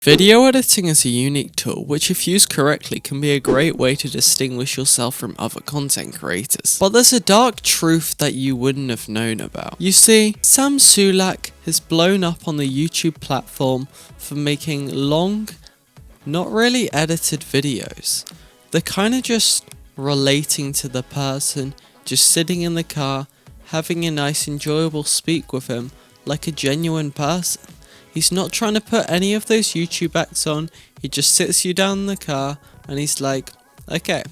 Video editing is a unique tool which, if used correctly, can be a great way to distinguish yourself from other content creators. But there's a dark truth that you wouldn't have known about. You see, Sam Sulek has blown up on the YouTube platform for making long, not really edited videos. They're kind of just relating to the person, just sitting in the car, having a nice enjoyable speak with him like a genuine person. He's not trying to put any of those YouTube acts on. He just sits you down in the car and he's like, okay.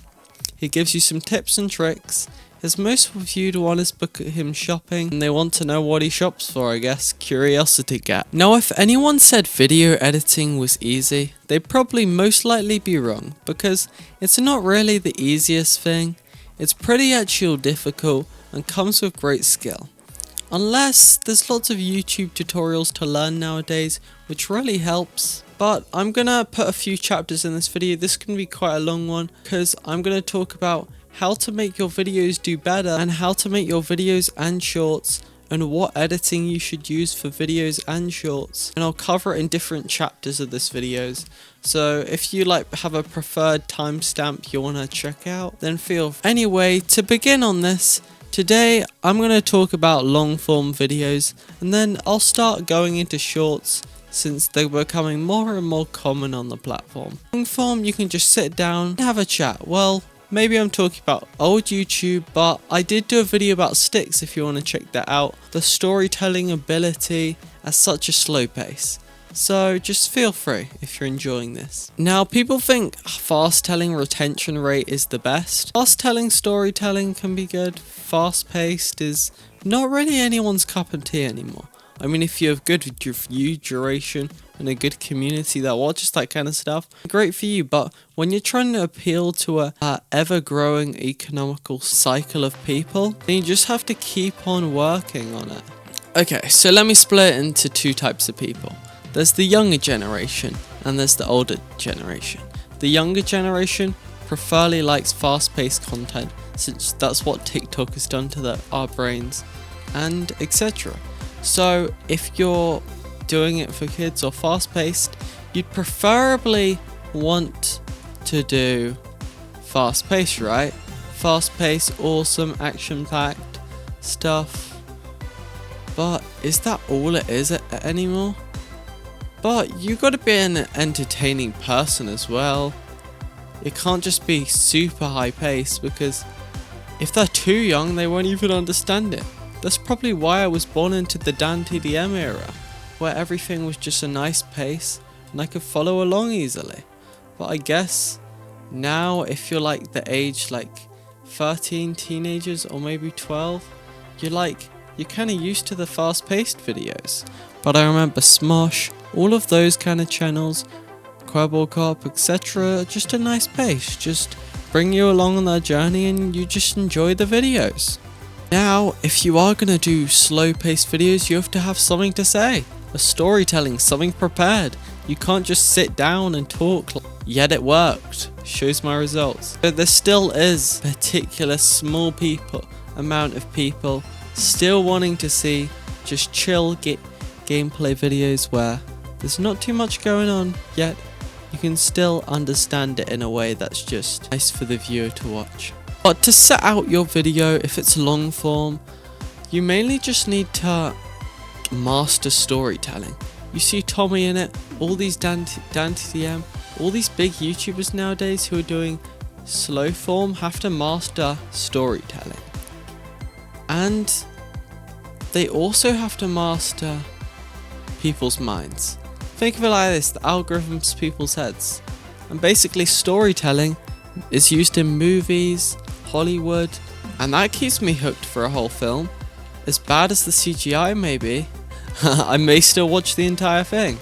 He gives you some tips and tricks. His most viewed one is book him shopping, and they want to know what he shops for, I guess. Curiosity gap. Now, if anyone said video editing was easy, they'd probably most likely be wrong, because it's not really the easiest thing. It's pretty actually difficult and comes with great skill. Unless there's lots of YouTube tutorials to learn nowadays, which really helps. But I'm gonna put a few chapters in this video. This can be quite a long one, because I'm gonna talk about how to make your videos do better and how to make your videos and shorts and what editing you should use for videos and shorts. And I'll cover it in different chapters of this videos. So if you have a preferred timestamp you wanna check out, then feel free. Anyway, to begin on this, today I'm going to talk about long form videos, and then I'll start going into shorts since they're becoming more and more common on the platform. Long form, you can just sit down and have a chat. Well, maybe I'm talking about old YouTube, but I did do a video about sticks if you want to check that out. The storytelling ability at such a slow pace. So just feel free if you're enjoying this. Now, people think fast telling retention rate is the best. Fast telling storytelling can be good. Fast paced is not really anyone's cup of tea anymore. I mean, if you have good view duration and a good community that watches that kind of stuff, great for you. But when you're trying to appeal to a ever-growing economical cycle of people, then you just have to keep on working on it. Okay, so let me split it into two types of people. There's the younger generation and there's the older generation. The younger generation preferably likes fast-paced content, since that's what TikTok has done to our brains, and etc. So if you're doing it for kids or fast-paced, you'd preferably want to do fast-paced, right? Fast-paced, awesome, action-packed stuff. But is that all it is anymore? But you gotta be an entertaining person as well. It can't just be super high pace, because if they're too young, they won't even understand it. That's probably why I was born into the Dan TDM era, where everything was just a nice pace and I could follow along easily. But I guess now, if you're like the age 13 teenagers or maybe 12, you're kind of used to the fast paced videos. But I remember Smosh, all of those kind of channels, Quabblecop, etc. Just a nice pace, just bring you along on that journey and you just enjoy the videos. Now, if you are going to do slow paced videos, you have to have something to say. A storytelling, something prepared. You can't just sit down and talk. Yet it worked. Shows my results. But there still is particular small amount of people still wanting to see just chill gameplay videos where there's not too much going on, yet you can still understand it in a way that's just nice for the viewer to watch. But to set out your video, if it's long form, you mainly just need to master storytelling. You see Tommy in it, all these Dan TDM, all these big YouTubers nowadays who are doing slow form have to master storytelling. And they also have to master people's minds. Think of it like this, the algorithms people's heads. And basically storytelling is used in movies, Hollywood, and that keeps me hooked for a whole film. As bad as the CGI may be, I may still watch the entire thing.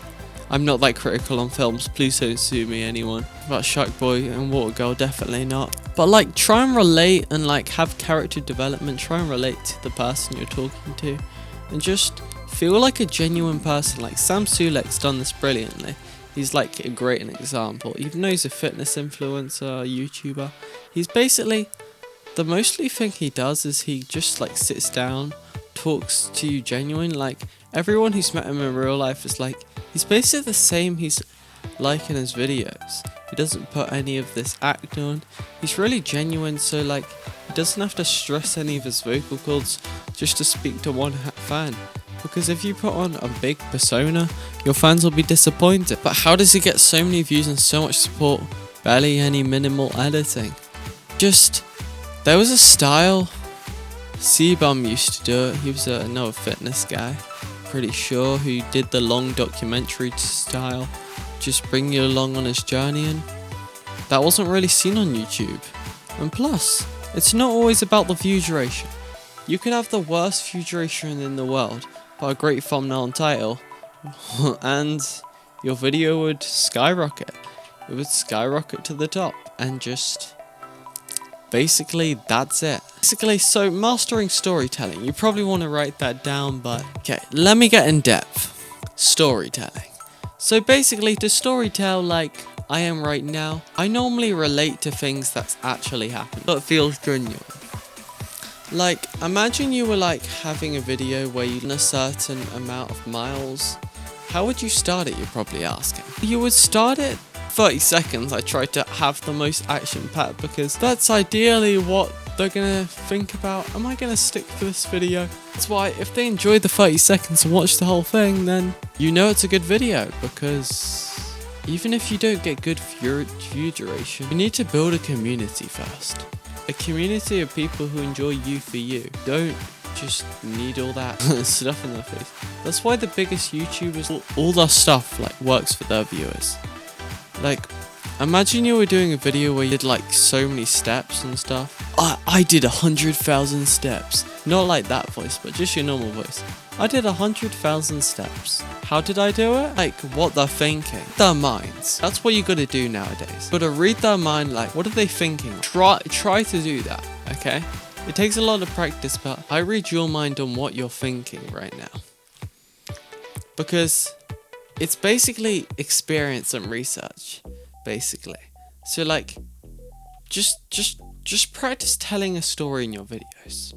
I'm not that critical on films, please don't sue me anyone. About Shark Boy and Water Girl, definitely not. But try and relate and have character development, try and relate to the person you're talking to, and just feel like a genuine person. Sam Sulek's done this brilliantly. He's a great example. Even though he's a fitness influencer, YouTuber, he's basically, the mostly thing he does is he just sits down, talks to you genuine. Everyone who's met him in real life is he's basically the same. He's like in his videos. He doesn't put any of this act on. He's really genuine, so like he doesn't have to stress any of his vocal cords just to speak to one fan. Because if you put on a big persona, your fans will be disappointed. But how does he get so many views and so much support? Barely any minimal editing. Just, there was a style. C-Bum used to do it. He was another fitness guy, pretty sure, who did the long documentary style. Just bring you along on his journey, and that wasn't really seen on YouTube. And plus, it's not always about the view duration. You could have the worst view duration in the world, but a great thumbnail and title, and your video would skyrocket. It would skyrocket to the top, and just basically that's it. Basically, so mastering storytelling, you probably want to write that down, but okay, let me get in depth. Storytelling. So basically, to storytell like I am right now, I normally relate to things that's actually happened, but feels genuine. Like, imagine you were like having a video where you run a certain amount of miles. How would you start it, you're probably asking? You would start it 30 seconds. I tried to have the most action packed because that's ideally what they're gonna think about. Am I gonna stick to this video? That's why if they enjoy the 30 seconds and watch the whole thing, then you know it's a good video, because even if you don't get good view duration, you need to build a community first. A community of people who enjoy you for you. Don't just need all that stuff in their face. That's why the biggest YouTubers, all their stuff like works for their viewers. Like, imagine you were doing a video where you did like so many steps and stuff. I did 100,000 steps. Not like that voice, but just your normal voice. I did 100,000 steps. How did I do it? Like, what they're thinking. Their minds. That's what you gotta do nowadays. Gotta read their mind, like, what are they thinking? Try to do that, okay? It takes a lot of practice, but I read your mind on what you're thinking right now. Because it's basically experience and research, basically. So like, just practice telling a story in your videos.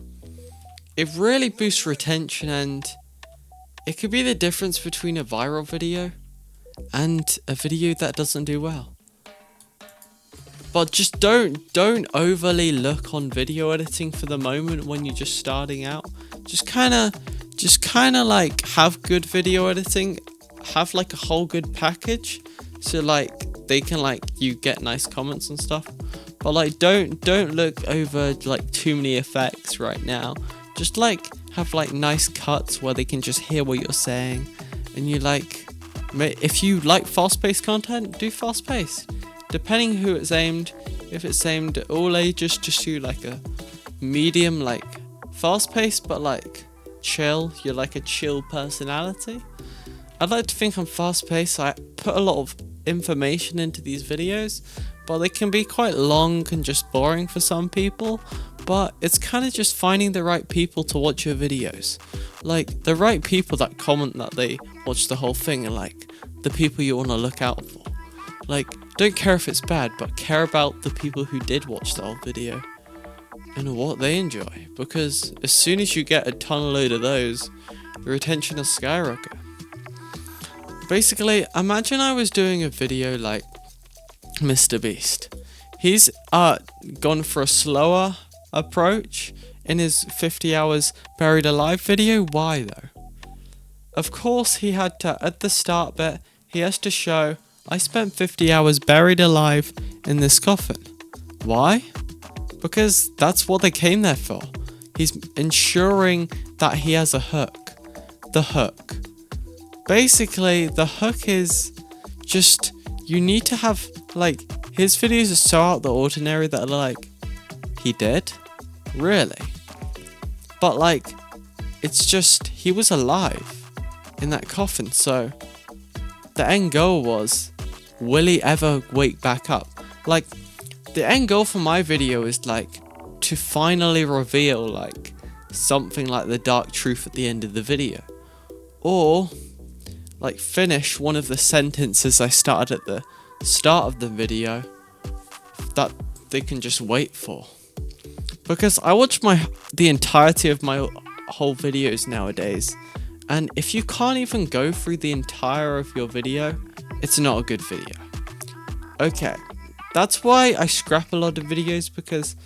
It really boosts retention, and it could be the difference between a viral video and a video that doesn't do well. But just don't overly look on video editing for the moment when you're just starting out. Just kind of like have good video editing, have like a whole good package, so like they can like you get nice comments and stuff. But like don't look over like too many effects right now. Just like have like nice cuts where they can just hear what you're saying, and you like, if you like fast-paced content, do fast-paced. Depending who it's aimed, if it's aimed at all ages, just do like a medium, like fast-paced but like chill. You're like a chill personality. I'd like to think I'm fast-paced. I put a lot of information into these videos, but they can be quite long and just boring for some people. But it's kind of just finding the right people to watch your videos. Like, the right people that comment that they watch the whole thing, and like the people you want to look out for. Like, don't care if it's bad, but care about the people who did watch the whole video and what they enjoy. Because as soon as you get a load of those, your attention will skyrocket. Basically, imagine I was doing a video like Mr. Beast. He's gone for a slower approach in his 50 hours buried alive video. Why though? Of course he had to, at the start bit, he has to show I spent 50 hours buried alive in this coffin. Why? Because that's what they came there for. He's ensuring that he has a hook. The hook. Basically, the hook is just, you need to have, like, his videos are so out the ordinary that are like, he did? Really? But like, it's just, he was alive in that coffin, so the end goal was, will he ever wake back up? Like, the end goal for my video is like, to finally reveal like, something like the dark truth at the end of the video. Or, like, finish one of the sentences I started at the start of the video that they can just wait for. Because I watch the entirety of my whole videos nowadays, and if you can't even go through the entire of your video it's not a good video. Okay, that's why I scrap a lot of videos, because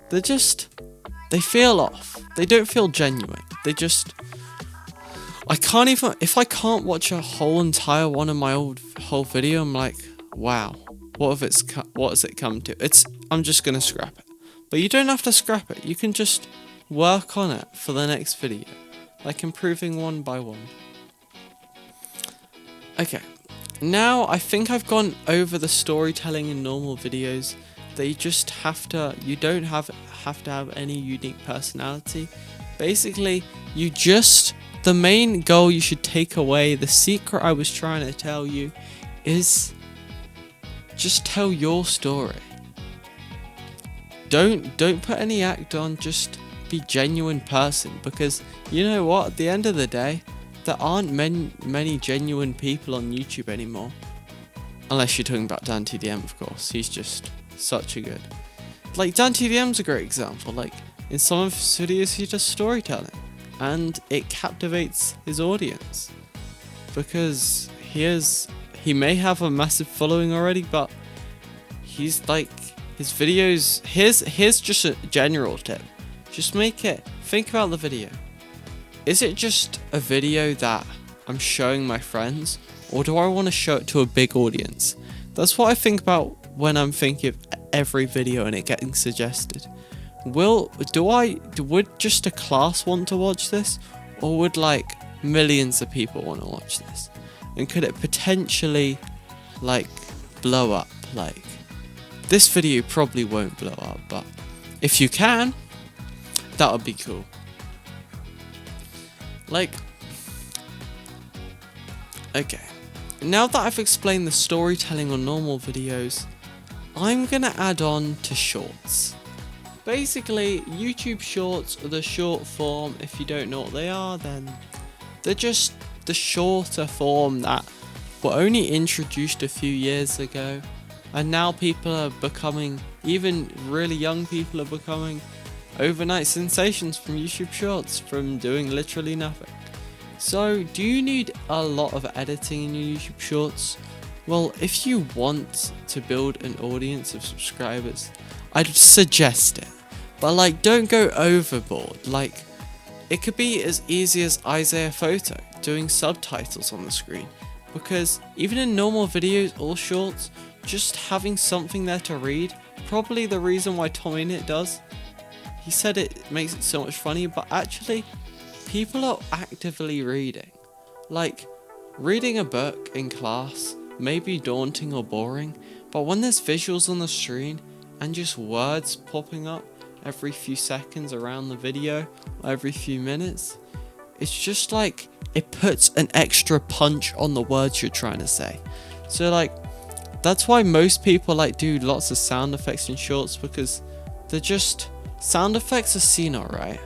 they feel off. They don't feel genuine. I can't even, if I can't watch a whole entire one of my whole video, I'm like, wow, what has it come to? I'm just gonna scrap it. But you don't have to scrap it. You can just work on it for the next video, like improving one by one. Okay, now I think I've gone over the storytelling in normal videos. That you don't have to have any unique personality. Basically, the main goal you should take away, the secret I was trying to tell you, is just tell your story. Don't put any act on, just be genuine person, because you know what, at the end of the day, there aren't many genuine people on YouTube anymore. Unless you're talking about DanTDM, of course. He's just such a good... Like, DanTDM's a great example. Like, in some of his videos, he does storytelling. And it captivates his audience. Because he may have a massive following already, but he's like... His videos... Here's just a general tip. Just think about the video. Is it just a video that I'm showing my friends, or do I want to show it to a big audience? That's what I think about when I'm thinking of every video and it getting suggested. Would just a class want to watch this, or would like millions of people want to watch this? And could it potentially like blow up? Like, this video probably won't blow up, but if you can, that would be cool. Like, okay, now that I've explained the storytelling on normal videos, I'm gonna add on to shorts. Basically, YouTube shorts are the short form. If you don't know what they are, then they're just the shorter form that were only introduced a few years ago, and now people are becoming, even really young people are becoming overnight sensations from YouTube shorts, from doing literally nothing. So, do you need a lot of editing in your YouTube shorts? Well, if you want to build an audience of subscribers, I'd suggest it. But like, don't go overboard. Like, it could be as easy as Isaiah Photo doing subtitles on the screen. Because even in normal videos or shorts, just having something there to read, probably the reason why Tominit does. He said it makes it so much funnier, but actually, people are actively reading. Like, reading a book in class may be daunting or boring, but when there's visuals on the screen and just words popping up every few seconds around the video, or every few minutes, it's just like, it puts an extra punch on the words you're trying to say. So like, that's why most people like do lots of sound effects in shorts, because they're just... Sound effects are seen alright,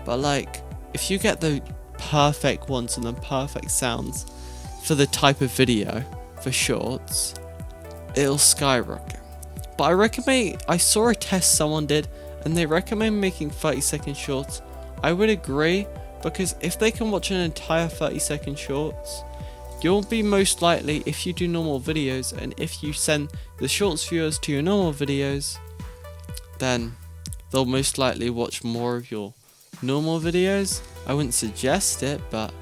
but like, if you get the perfect ones and the perfect sounds for the type of video for shorts, it'll skyrocket. But I saw a test someone did, and they recommend making 30-second shorts. I would agree, because if they can watch an entire 30-second shorts, you'll be most likely, if you do normal videos, and if you send the shorts viewers to your normal videos, then they'll most likely watch more of your normal videos. I wouldn't suggest it, but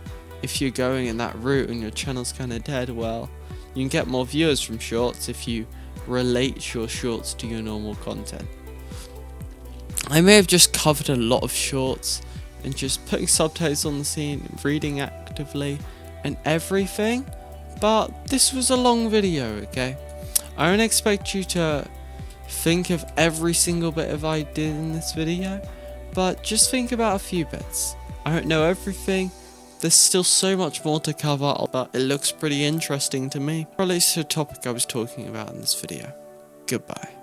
if you're going in that route and your channel's kind of dead, well, you can get more viewers from shorts if you relate your shorts to your normal content. I may have just covered a lot of shorts and just putting subtitles on the scene, reading actively and everything, but this was a long video, okay? I don't expect you to think of every single bit of I did in this video, but just think about a few bits. I don't know everything, there's still so much more to cover, but it looks pretty interesting to me. Relates to the topic I was talking about in this video. Goodbye.